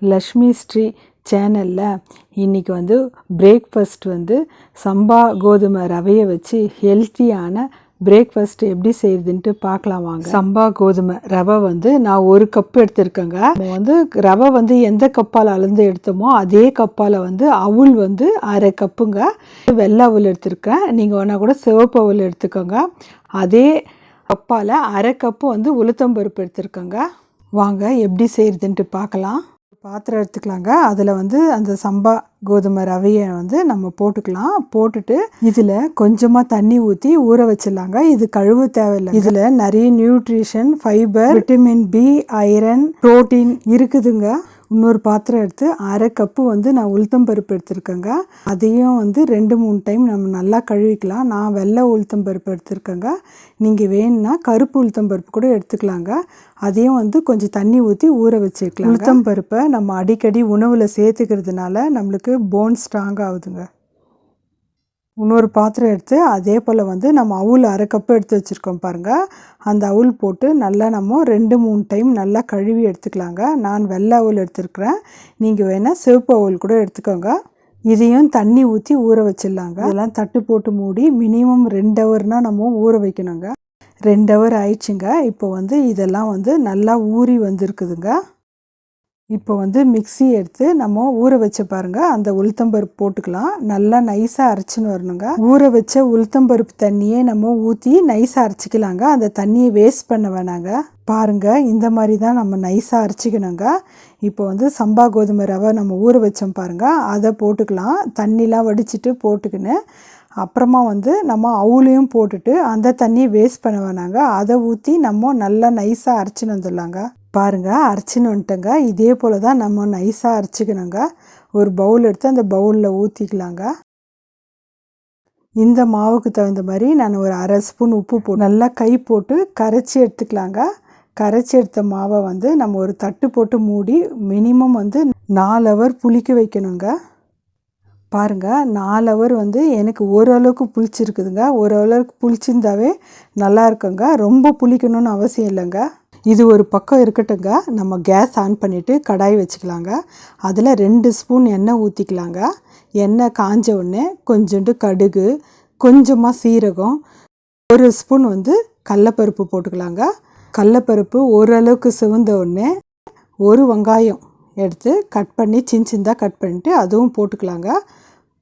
லக்ஷ்மி ஸ்ரீ சேனலில் இன்றைக்கி வந்து பிரேக்ஃபாஸ்ட் வந்து சம்பா கோதுமை ரவையை வச்சு ஹெல்த்தியான பிரேக்ஃபாஸ்ட் எப்படி செய்யுதுன்ட்டு பார்க்கலாம் வாங்க. சம்பா கோதுமை ரவை வந்து நான் 1 கப்பு எடுத்திருக்கேங்க. வந்து ரவை வந்து எந்த கப்பால் அளந்து எடுத்தோமோ அதே கப்பால் வந்து அவுள் வந்து 1/2 கப்புங்க. வெள்ளை அவுள் எடுத்திருக்கேன். நீங்கள் வேணால் கூட சிவப்பு அவுள் எடுத்துக்கோங்க. அதே கப்பால் 1/2 கப்பு வந்து உளுத்தம்பருப்பு எடுத்திருக்கேங்க. வாங்க எப்படி செய்கிறதுன்ட்டு பார்க்கலாம். பாத்திரம் எடுத்துக்கலாங்க. அதில் வந்து அந்த சம்பா கோதுமை ரவையை வந்து நம்ம போட்டுக்கலாம். போட்டுட்டு இதில் கொஞ்சமாக தண்ணி ஊற்றி ஊற வச்சிடலாங்க. இது கழுவு தேவையில்லை. இதில் நிறைய nutrition, fibre, vitamin B, iron, protein இருக்குதுங்க. இன்னொரு பாத்திரம் எடுத்து 1/2 கப்பு வந்து நான் உளுத்தம்பருப்பு எடுத்திருக்கேங்க. அதையும் வந்து 2-3 டைம் நம்ம நல்லா கழுவிக்கலாம். நான் வெள்ளை உளுத்தம்பருப்பு எடுத்திருக்கேங்க. நீங்கள் வேணும்னா கருப்பு உளுத்தம்பருப்பு கூட எடுத்துக்கலாங்க. அதையும் வந்து கொஞ்சம் தண்ணி ஊற்றி ஊற வச்சுக்கலாம். உளுத்தம்பருப்பை நம்ம அடிக்கடி உணவில் சேர்த்துக்கிறதுனால நம்மளுக்கு போன் ஸ்ட்ராங் ஆகுதுங்க. இன்னொரு பாத்திரம் எடுத்து அதே போல் வந்து நம்ம அவுள் 1/2 கப்பு எடுத்து வச்சுருக்கோம் பாருங்கள். அந்த அவுள் போட்டு நல்லா நம்ம 2-3 டைம் நல்லா கழுவி எடுத்துக்கலாங்க. நான் வெள்ளை அவுள் எடுத்துருக்குறேன். நீங்கள் வேணால் சிவப்பு அவுள் கூட எடுத்துக்கோங்க. இதையும் தண்ணி ஊற்றி ஊற வச்சிடலாங்க. இதெல்லாம் தட்டு போட்டு மூடி மினிமம் 2 ஹவர்னால் நம்ம ஊற வைக்கணுங்க. 2 ஹவர் ஆயிடுச்சுங்க. இப்போ வந்து இதெல்லாம் வந்து நல்லா ஊறி வந்திருக்குதுங்க. இப்போ வந்து மிக்ஸி எடுத்து நம்ம ஊற வச்ச பாருங்கள் அந்த உளுத்தம்பருப்பு போட்டுக்கலாம். நல்லா நைஸாக அரைச்சின்னு வரணுங்க. ஊற வச்ச உளுத்தம்பருப்பு தண்ணியே நம்ம ஊற்றி நைஸாக அரைச்சிக்கலாங்க. அந்த தண்ணியை வேஸ்ட் பண்ண வேணாங்க. பாருங்கள், இந்த மாதிரி தான் நம்ம நைஸாக அரைச்சிக்கணுங்க. இப்போ வந்து சம்பா கோதுமை ரவை நம்ம ஊற வச்சோம் பாருங்கள், அதை போட்டுக்கலாம். தண்ணிலாம் வடிச்சிட்டு போட்டுக்கின்னு அப்புறமா வந்து நம்ம அவுளையும் போட்டுட்டு அந்த தண்ணியை வேஸ்ட் பண்ண வேணாங்க. அதை ஊற்றி நம்ம நல்லா நைஸாக அரைச்சின்னு வந்துடலாங்க. பாருங்கள், அரைச்சின்னு வந்துட்டேங்க. இதே போல் தான் நம்ம நைஸாக அரைச்சிக்கணுங்க. ஒரு பவுல் எடுத்து அந்த பவுலில் ஊற்றிக்கலாங்க. இந்த மாவுக்கு தகுந்த மாதிரி நான் ஒரு 1/2 ஸ்பூன் உப்பு போட்டு நல்லா கை போட்டு கரைச்சி எடுத்துக்கலாங்க. கரைச்சி எடுத்த மாவை வந்து நம்ம ஒரு தட்டு போட்டு மூடி மினிமம் வந்து 4 ஹவர் புளிக்க வைக்கணுங்க. பாருங்கள், 4 ஹவர் வந்து எனக்கு ஓரளவுக்கு புளிச்சிருக்குதுங்க. ஓரளவுக்கு புளிச்சிருந்தாவே நல்லா இருக்குங்க. ரொம்ப புளிக்கணும்னு அவசியம் இல்லைங்க. இது ஒரு பக்கம் இருக்கட்டுங்க. நம்ம கேஸ் ஆன் பண்ணிவிட்டு கடாய் வச்சுக்கலாங்க. அதில் 2 ஸ்பூன் எண்ணெய் ஊற்றிக்கலாங்க. எண்ணெய் காஞ்ச உடனே கொஞ்சோண்டு கடுகு, கொஞ்சமாக சீரகம், 1 ஸ்பூன் வந்து கடலப்பருப்பு போட்டுக்கலாங்க. கடலப்பருப்பு ஓரளவுக்கு சிவந்த உடனே 1 வெங்காயம் எடுத்து கட் பண்ணி சின்னதாக கட் பண்ணிவிட்டு அதுவும் போட்டுக்கலாங்க.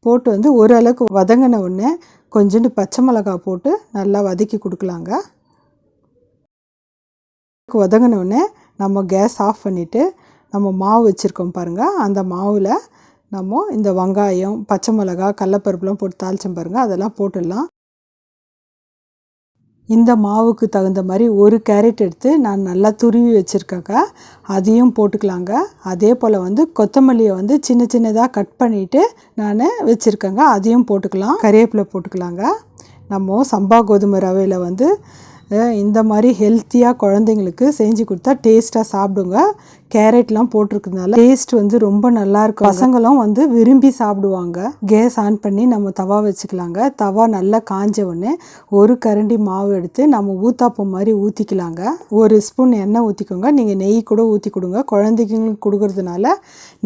போட்டு வந்து ஓரளவுக்கு வதங்கின உடனே கொஞ்சோண்டு பச்சை மிளகாய் போட்டு நல்லா வதக்கி கொடுக்கலாங்க. வதங்கினோடனே நம்ம கேஸ் ஆஃப் பண்ணிவிட்டு நம்ம மாவு வச்சுருக்கோம் பாருங்கள், அந்த மாவில் நம்ம இந்த வெங்காயம், பச்சை மிளகா, கடலப்பருப்புலாம் போட்டு தாளிச்சோம் பாருங்கள், அதெல்லாம் போட்டுடலாம். இந்த மாவுக்கு தகுந்த மாதிரி 1 கேரட் எடுத்து நான் நல்லா துருவி வச்சுருக்கேங்க. அதையும் போட்டுக்கலாங்க. அதே போல் வந்து கொத்தமல்லியை வந்து சின்ன சின்னதாக கட் பண்ணிவிட்டு நான் வச்சுருக்கேங்க. அதையும் போட்டுக்கலாம். கறிவேப்பிலை போட்டுக்கலாங்க. நம்ம சம்பா கோதுமை ரவையில் வந்து இந்த மாதிரி ஹெல்த்தியாக குழந்தைங்களுக்கு செஞ்சு கொடுத்தா டேஸ்ட்டாக சாப்பிடுங்க. கேரட்லாம் போட்டிருக்கிறதுனால டேஸ்ட் வந்து ரொம்ப நல்லாயிருக்கும். பசங்களும் வந்து விரும்பி சாப்பிடுவாங்க. கேஸ் ஆன் பண்ணி நம்ம தவா வச்சுக்கலாங்க. தவா நல்லா காஞ்ச உடனே 1 கரண்டி மாவு எடுத்து நம்ம ஊத்தாப்பம் மாதிரி ஊற்றிக்கலாங்க. 1 ஸ்பூன் எண்ணெய் ஊற்றிக்கோங்க. நீங்கள் நெய் கூட ஊற்றி கொடுங்க. குழந்தைங்களுக்கு கொடுக்கறதுனால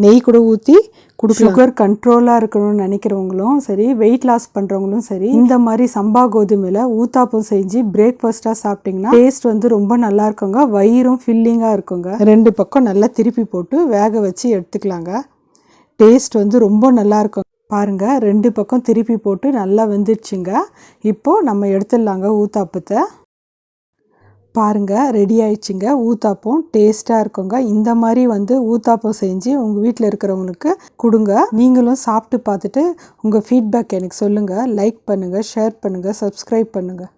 நெய் கூட ஊற்றி கொடுக்கலாம். சுகர் கண்ட்ரோலாக இருக்கணும்னு நினைக்கிறவங்களும் சரி, வெயிட் லாஸ் பண்ணுறவங்களும் சரி, இந்த மாதிரி சம்பா கோதுமையில் ஊத்தாப்பம் செஞ்சு பிரேக்ஃபாஸ்ட்டாக சாப்பிட்டிங்கன்னா டேஸ்ட் வந்து ரொம்ப நல்லா இருக்குங்க. வயிறும் ஃபில்லிங்காக இருக்குங்க. 2 பக்கம் நல்லா திருப்பி போட்டு வேக வச்சு எடுத்துக்கலாங்க. டேஸ்ட் வந்து ரொம்ப நல்லாயிருக்கும். பாருங்கள், 2 பக்கம் திருப்பி போட்டு நல்லா வெந்துடுச்சுங்க. இப்போது நம்ம எடுத்துடலாங்க ஊத்தாப்பத்தை. பாருங்கள், ரெடி ஆயிடுச்சுங்க. ஊத்தாப்பம் டேஸ்ட்டாக இருக்குங்க. இந்த மாதிரி வந்து ஊத்தாப்பம் செஞ்சு உங்கள் வீட்டில் இருக்கிறவங்களுக்கு கொடுங்க. நீங்களும் சாப்பிட்டு பார்த்துட்டு உங்கள் ஃபீட்பேக் எனக்கு சொல்லுங்கள். லைக் பண்ணுங்கள், ஷேர் பண்ணுங்கள், சப்ஸ்கிரைப் பண்ணுங்கள்.